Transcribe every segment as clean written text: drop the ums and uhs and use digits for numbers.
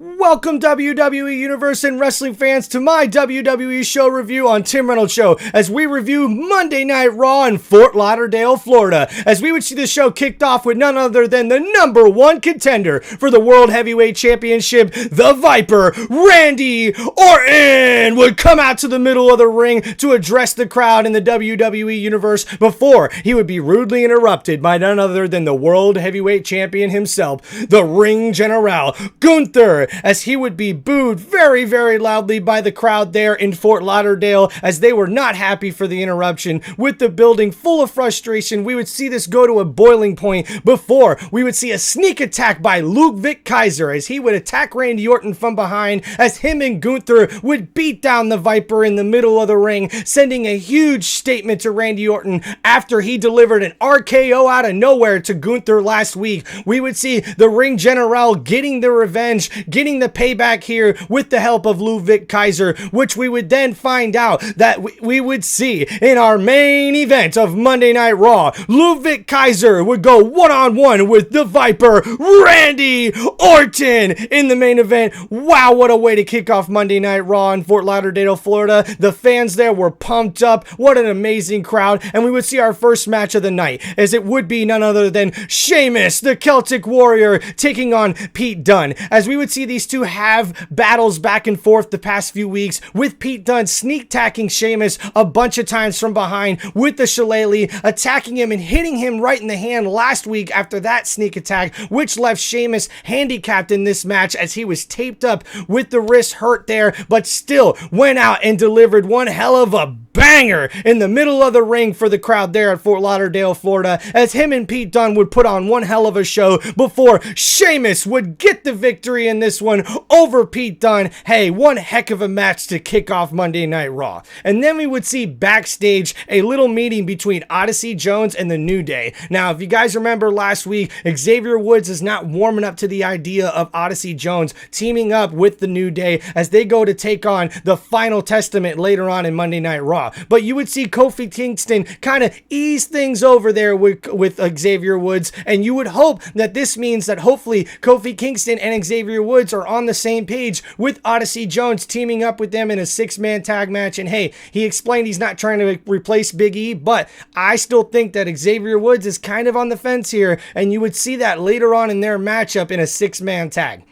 Welcome WWE Universe and wrestling fans to my WWE show review on Tim Reynolds Show as we review Monday Night Raw in Fort Lauderdale, Florida, as we would see the show kicked off with none other than the number one contender for the World Heavyweight Championship, the Viper, Randy Orton, would come out to the middle of the ring to address the crowd in the WWE Universe before he would be rudely interrupted by none other than the World Heavyweight Champion himself, the Ring General, Gunther, as he would be booed very, very loudly by the crowd there in Fort Lauderdale as they were not happy for the interruption. With the building full of frustration, we would see this go to a boiling point before we would see a sneak attack by Ludwig Kaiser as he would attack Randy Orton from behind as him and Gunther would beat down the Viper in the middle of the ring, sending a huge statement to Randy Orton after he delivered an RKO out of nowhere to Gunther last week. We would see the Ring General getting the revenge, getting the payback here with the help of Ludwig Kaiser, which we would then find out that we would see in our main event of Monday Night Raw. Ludwig Kaiser would go one-on-one with the Viper, Randy Orton, in the main event. Wow, what a way to kick off Monday Night Raw in Fort Lauderdale, Florida. The fans there were pumped up. What an amazing crowd. And we would see our first match of the night, as it would be none other than Sheamus, the Celtic Warrior, taking on Pete Dunne, as we would see these two have battles back and forth the past few weeks, with Pete Dunne sneak attacking Sheamus a bunch of times from behind with the shillelagh, attacking him and hitting him right in the hand last week after that sneak attack, which left Sheamus handicapped in this match as he was taped up with the wrist hurt there, but still went out and delivered one hell of a banger in the middle of the ring for the crowd there at Fort Lauderdale, Florida, as him and Pete Dunne would put on one hell of a show before Sheamus would get the victory in this one over Pete Dunne. Hey, one heck of a match to kick off Monday Night Raw. And then we would see backstage a little meeting between Odyssey Jones and the New Day. Now, if you guys remember last week, Xavier Woods is not warming up to the idea of Odyssey Jones teaming up with the New Day as they go to take on the Final Testament later on in Monday Night Raw. But you would see Kofi Kingston kind of ease things over there with Xavier Woods, and you would hope that this means that hopefully Kofi Kingston and Xavier Woods are on the same page with Odyssey Jones teaming up with them in a six-man tag match. And hey, he explained he's not trying to replace Big E, but I still think that Xavier Woods is kind of on the fence here, and you would see that later on in their matchup in a six-man tag.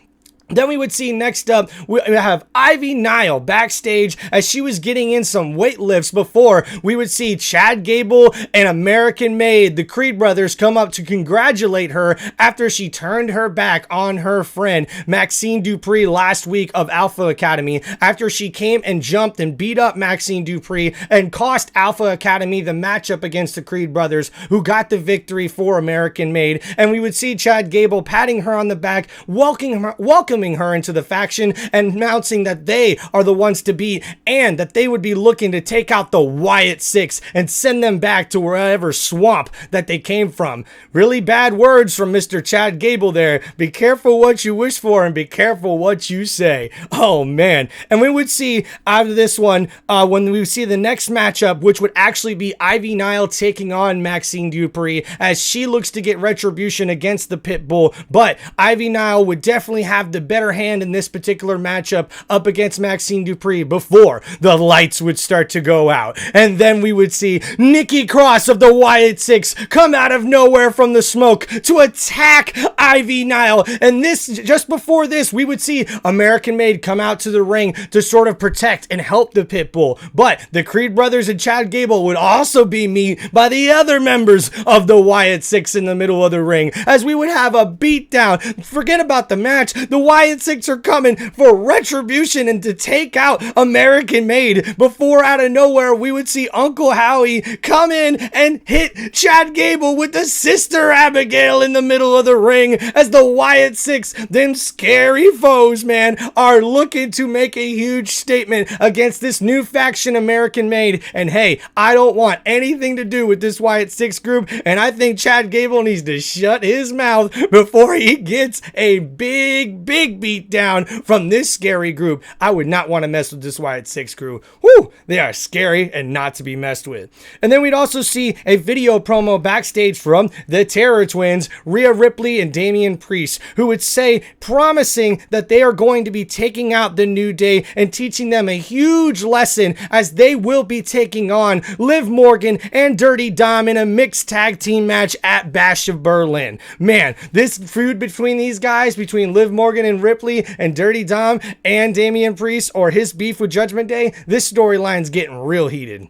Then we would see next up, we have Ivy Nile backstage as she was getting in some weight lifts before we would see Chad Gable and American Made, the Creed brothers, come up to congratulate her after she turned her back on her friend Maxine Dupree last week of Alpha Academy, after she came and jumped and beat up Maxine Dupree and cost Alpha Academy the matchup against the Creed brothers, who got the victory for American Made. And we would see Chad Gable patting her on the back, welcoming her into the faction and announcing that they are the ones to beat and that they would be looking to take out the Wyatt Six and send them back to wherever swamp that they came from. Really bad words from Mr. Chad Gable there. Be careful what you wish for and be careful what you say. Oh man. And we would see out of this one, when we see the next matchup, which would actually be Ivy Nile taking on Maxine Dupree as she looks to get retribution against the Pitbull, but Ivy Nile would definitely have the better hand in this particular matchup up against Maxine Dupree before the lights would start to go out. And then we would see Nikki Cross of the Wyatt Six come out of nowhere from the smoke to attack Ivy Nile. And this, just before this, we would see American Made come out to the ring to sort of protect and help the Pitbull. But the Creed brothers and Chad Gable would also be met by the other members of the Wyatt Six in the middle of the ring, as we would have a beatdown. Forget about the match. The Wyatt Six are coming for retribution and to take out American Made before out of nowhere we would see Uncle Howie come in and hit Chad Gable with the Sister Abigail in the middle of the ring, as the Wyatt Six, them scary foes, man, are looking to make a huge statement against this new faction American Made. And hey, I don't want anything to do with this Wyatt Six group, and I think Chad Gable needs to shut his mouth before he gets a big big beat down from this scary group. I would not want to mess with this Wyatt Six crew. Woo! They are scary and not to be messed with. And then we'd also see a video promo backstage from the Terror Twins, Rhea Ripley and Damian Priest, who would say, promising that they are going to be taking out the New Day and teaching them a huge lesson as they will be taking on Liv Morgan and Dirty Dom in a mixed tag team match at Bash of Berlin. Man, this feud between these guys, between Liv Morgan and Ripley and Dirty Dom and Damian Priest, or his beef with Judgment Day, this storyline's getting real heated.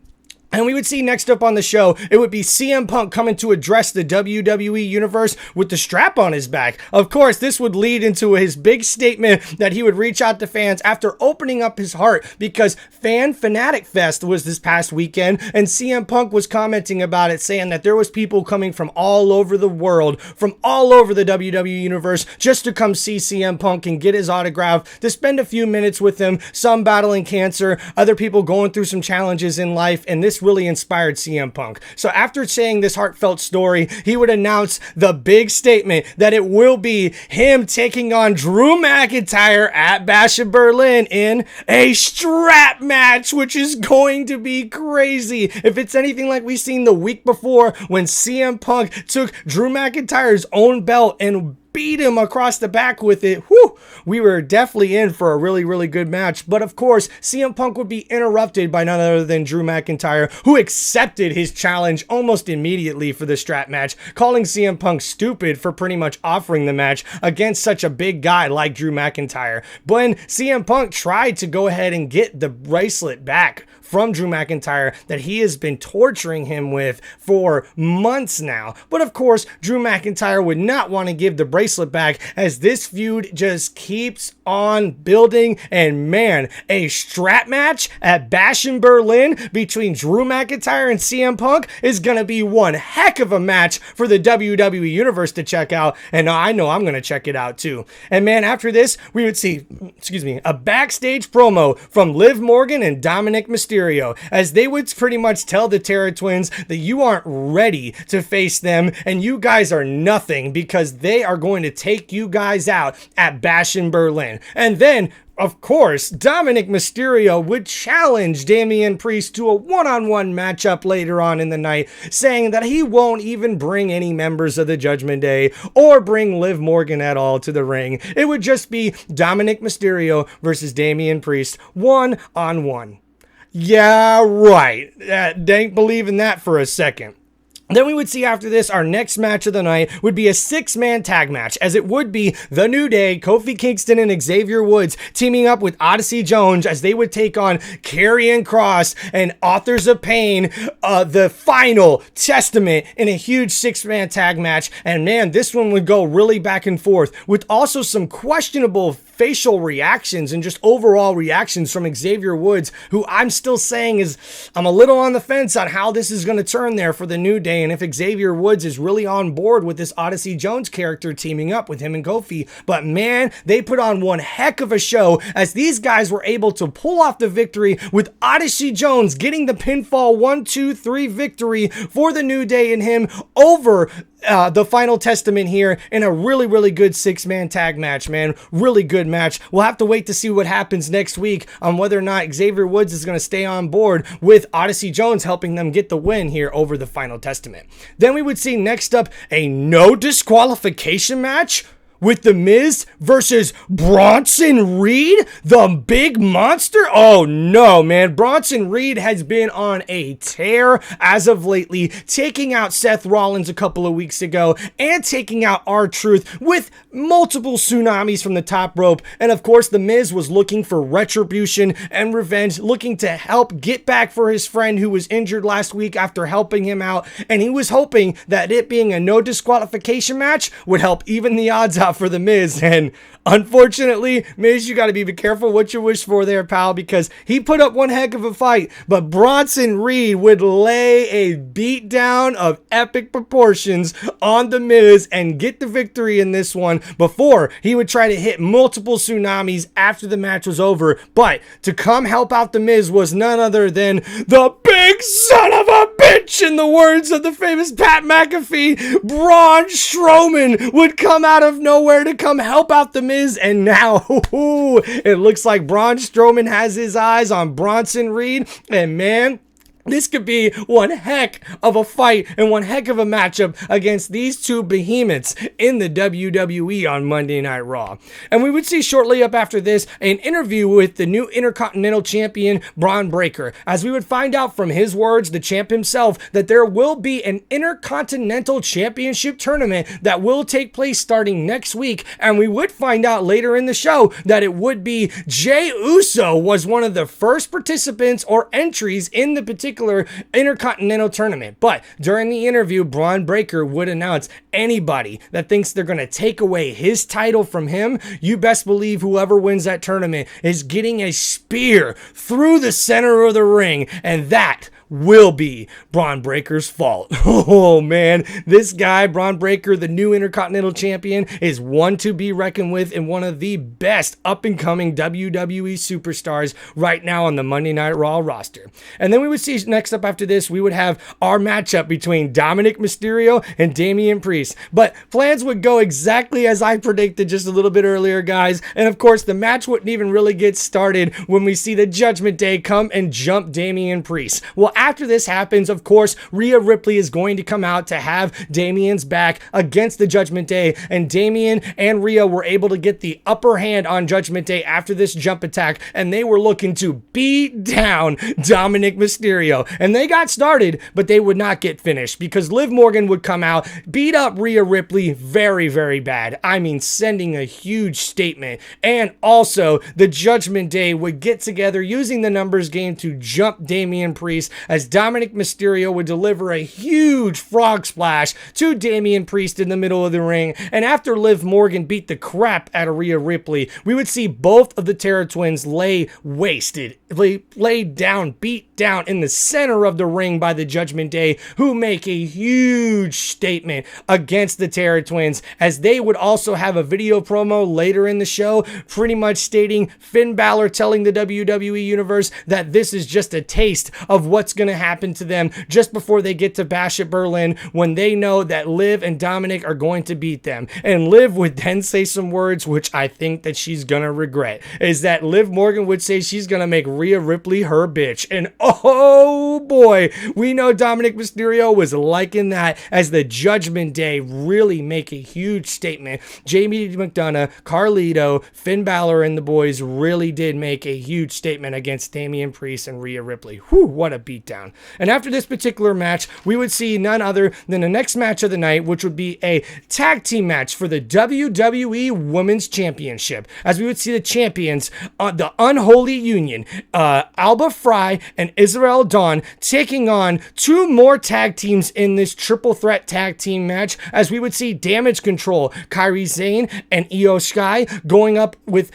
And we would see next up on the show, it would be CM Punk coming to address the WWE Universe with the strap on his back. Of course, this would lead into his big statement that he would reach out to fans after opening up his heart, because Fanatic Fest was this past weekend, and CM Punk was commenting about it, saying that there was people coming from all over the world, from all over the WWE Universe, just to come see CM Punk and get his autograph, to spend a few minutes with him, some battling cancer, other people going through some challenges in life, and this really inspired CM Punk. So after saying this heartfelt story, he would announce the big statement that it will be him taking on Drew McIntyre at Bash of Berlin in a strap match, which is going to be crazy. If it's anything like we seen the week before when CM Punk took Drew McIntyre's own belt and beat him across the back with it. Whew, we were definitely in for a really, really good match. But of course, CM Punk would be interrupted by none other than Drew McIntyre, who accepted his challenge almost immediately for the strap match, calling CM Punk stupid for pretty much offering the match against such a big guy like Drew McIntyre. When CM Punk tried to go ahead and get the bracelet back from Drew McIntyre that he has been torturing him with for months now. But of course, Drew McIntyre would not want to give the bracelet back, as this feud just keeps on building. And man, a strap match at Bash in Berlin between Drew McIntyre and CM Punk is going to be one heck of a match for the WWE Universe to check out. And I know I'm going to check it out too. And man, after this, we would see, a backstage promo from Liv Morgan and Dominic Mysterio, as they would pretty much tell the Terror Twins that you aren't ready to face them and you guys are nothing, because they are going to take you guys out at Bash in Berlin. And then, of course, Dominic Mysterio would challenge Damian Priest to a one-on-one matchup later on in the night, saying that he won't even bring any members of the Judgment Day or bring Liv Morgan at all to the ring. It would just be Dominic Mysterio versus Damian Priest one-on-one. Yeah, right. Ain't believing that for a second. Then we would see after this, our next match of the night would be a 6-man tag match, as it would be The New Day, Kofi Kingston and Xavier Woods teaming up with Odyssey Jones, as they would take on Karrion Kross and Authors of Pain, the final testament in a huge 6-man tag match. And man, this one would go really back and forth, with also some questionable facial reactions and just overall reactions from Xavier Woods, who I'm still saying I'm a little on the fence on how this is going to turn there for The New Day, and if Xavier Woods is really on board with this Odyssey Jones character teaming up with him and Kofi. But man, they put on one heck of a show, as these guys were able to pull off the victory, with Odyssey Jones getting the pinfall 1-2-3 victory for The New Day and him over the final testament here in a really, really good 6-man tag match, man. Really good match. We'll have to wait to see what happens next week on whether or not Xavier Woods is going to stay on board with Odyssey Jones helping them get the win here over the final testament. Then we would see next up a no disqualification match with The Miz versus Bronson Reed, the big monster. Oh no, man. Bronson Reed has been on a tear as of lately, taking out Seth Rollins a couple of weeks ago and taking out R-Truth with multiple tsunamis from the top rope. And of course, The Miz was looking for retribution and revenge, looking to help get back for his friend who was injured last week after helping him out. And he was hoping that it being a no disqualification match would help even the odds out for The Miz. And unfortunately, Miz, you got to be careful what you wish for there, pal, because he put up one heck of a fight, but Bronson Reed would lay a beatdown of epic proportions on The Miz and get the victory in this one before he would try to hit multiple tsunamis after the match was over. But to come help out The Miz was none other than the big son of a bitch, bitch, in the words of the famous Pat McAfee. Braun Strowman would come out of nowhere to come help out The Miz, and now it looks like Braun Strowman has his eyes on Bronson Reed, and man, this could be one heck of a fight and one heck of a matchup against these two behemoths in the WWE on Monday Night Raw. And we would see shortly up after this an interview with the new Intercontinental Champion, Braun Breaker, as we would find out from his words, the champ himself, that there will be an Intercontinental Championship tournament that will take place starting next week. And we would find out later in the show that it would be Jey Uso was one of the first participants or entries in the particular Intercontinental tournament. But during the interview, Braun Breaker would announce anybody that thinks they're going to take away his title from him, you best believe whoever wins that tournament is getting a spear through the center of the ring, and that will be Braun Breaker's fault. Oh man, this guy, Braun Breaker, the new Intercontinental Champion, is one to be reckoned with and one of the best up-and-coming WWE superstars right now on the Monday Night Raw roster. And then we would see next up after this, we would have our matchup between Dominic Mysterio and Damian Priest. But plans would go exactly as I predicted just a little bit earlier, guys. And of course, the match wouldn't even really get started when we see the Judgment Day come and jump Damian Priest. Well, after this happens, of course, Rhea Ripley is going to come out to have Damian's back against the Judgment Day, and Damian and Rhea were able to get the upper hand on Judgment Day after this jump attack, and they were looking to beat down Dominic Mysterio. And they got started, but they would not get finished because Liv Morgan would come out, beat up Rhea Ripley very, very bad. I mean, sending a huge statement. And also, the Judgment Day would get together using the numbers game to jump Damian Priest, as Dominic Mysterio would deliver a huge frog splash to Damian Priest in the middle of the ring. And after Liv Morgan beat the crap out of Rhea Ripley, we would see both of the Terror Twins lay down, beat down in the center of the ring by the Judgment Day, who make a huge statement against the Terror Twins, as they would also have a video promo later in the show, pretty much stating Finn Balor telling the WWE Universe that this is just a taste of what's going to happen to them just before they get to Bash at Berlin, when they know that Liv and Dominic are going to beat them. And Liv would then say some words which I think that she's going to regret, is that Liv Morgan would say she's going to make Rhea Ripley her bitch. And oh boy, we know Dominic Mysterio was liking that, as the Judgment Day really make a huge statement. Jamie McDonough, Carlito, Finn Balor, and the boys really did make a huge statement against Damian Priest and Rhea Ripley. Whew, what a beatdown. And after this particular match, we would see none other than the next match of the night, which would be a tag team match for the WWE Women's Championship, as we would see the champions, the Unholy Union, Alba Fry and Israel Dawn, taking on two more tag teams in this triple threat tag team match, as we would see Damage Control, Kairi Sane and Io Sky, going up with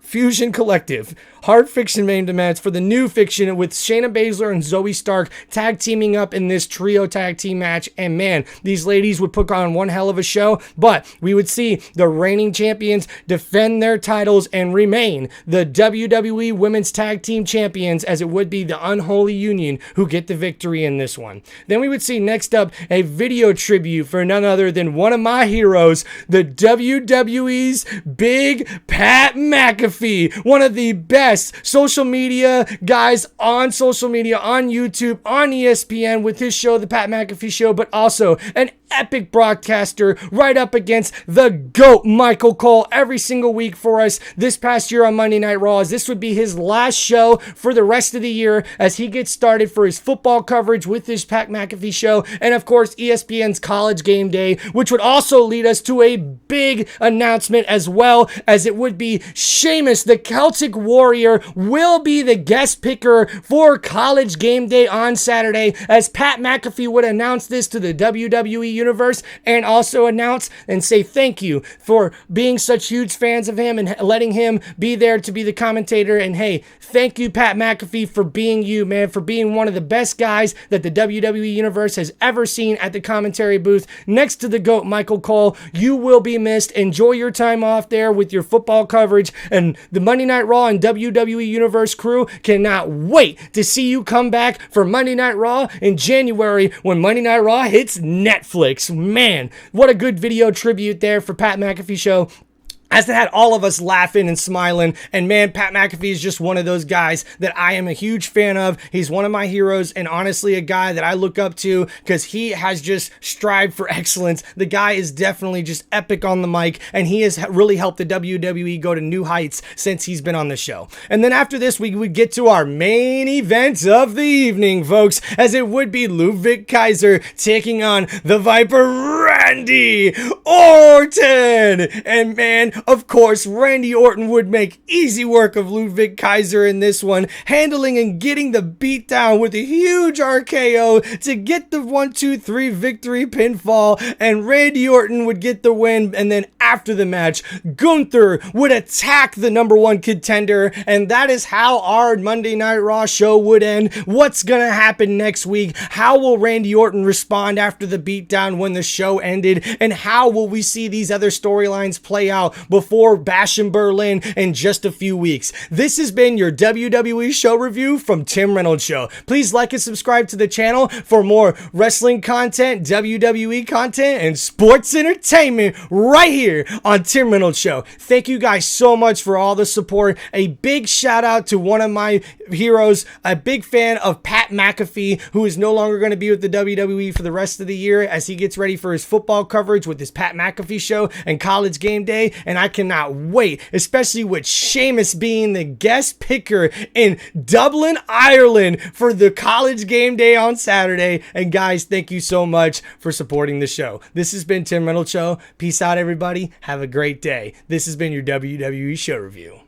Fusion Collective. Hard Fiction main events for the new Fiction, with Shayna Baszler and Zoe Stark tag teaming up in this trio tag team match. And man, these ladies would put on one hell of a show, but we would see the reigning champions defend their titles and remain the WWE Women's Tag Team Champions, as it would be the Unholy Union who get the victory in this one. Then we would see next up a video tribute for none other than one of my heroes, the WWE's Big Pat McAfee, one of the best social media guys on social media, on YouTube, on ESPN, with his show, The Pat McAfee Show, but also an epic broadcaster right up against the GOAT Michael Cole every single week for us this past year on Monday Night Raw, as this would be his last show for the rest of the year as he gets started for his football coverage with this Pat McAfee Show, and of course ESPN's College Game Day, which would also lead us to a big announcement, as well as it would be Sheamus the Celtic Warrior will be the guest picker for College Game Day on Saturday, as Pat McAfee would announce this to the WWE Universe and also announce and say thank you for being such huge fans of him and letting him be there to be the commentator. And hey, thank you, Pat McAfee, for being you, man, for being one of the best guys that the WWE Universe has ever seen at the commentary booth next to the GOAT, Michael Cole. You will be missed. Enjoy your time off there with your football coverage, and the Monday Night Raw and WWE Universe crew cannot wait to see you come back for Monday Night Raw in January when Monday Night Raw hits Netflix. Man, what a good video tribute there for Pat McAfee Show, as it had all of us laughing and smiling. And man, Pat McAfee is just one of those guys that I am a huge fan of. He's one of my heroes, and honestly a guy that I look up to because he has just strived for excellence. The guy is definitely just epic on the mic, and he has really helped the WWE go to new heights since he's been on the show. And then after this, we would get to our main event of the evening, folks, as it would be Ludwig Kaiser taking on the Viper Randy Orton. And man, of course, Randy Orton would make easy work of Ludwig Kaiser in this one, handling and getting the beatdown with a huge RKO to get the 1-2-3 victory pinfall, and Randy Orton would get the win. And then after the match, Gunther would attack the number one contender, and that is how our Monday Night Raw show would end. What's gonna happen next week? How will Randy Orton respond after the beatdown when the show ended? And how will we see these other storylines play out before Bash in Berlin in just a few weeks? This has been your WWE show review from Tim Reynolds Show. Please like and subscribe to the channel for more wrestling content, WWE content, and sports entertainment right here on Tim Reynolds Show. Thank you guys so much for all the support. A big shout out to one of my heroes, a big fan of Pat McAfee, who is no longer going to be with the WWE for the rest of the year as he gets ready for his football coverage with his Pat McAfee Show and College Game Day. And I cannot wait, especially with Sheamus being the guest picker in Dublin, Ireland for the College Game Day on Saturday. And guys, thank you so much for supporting the show. This has been Tim Reynolds Show. Peace out, everybody. Have a great day. This has been your WWE show review.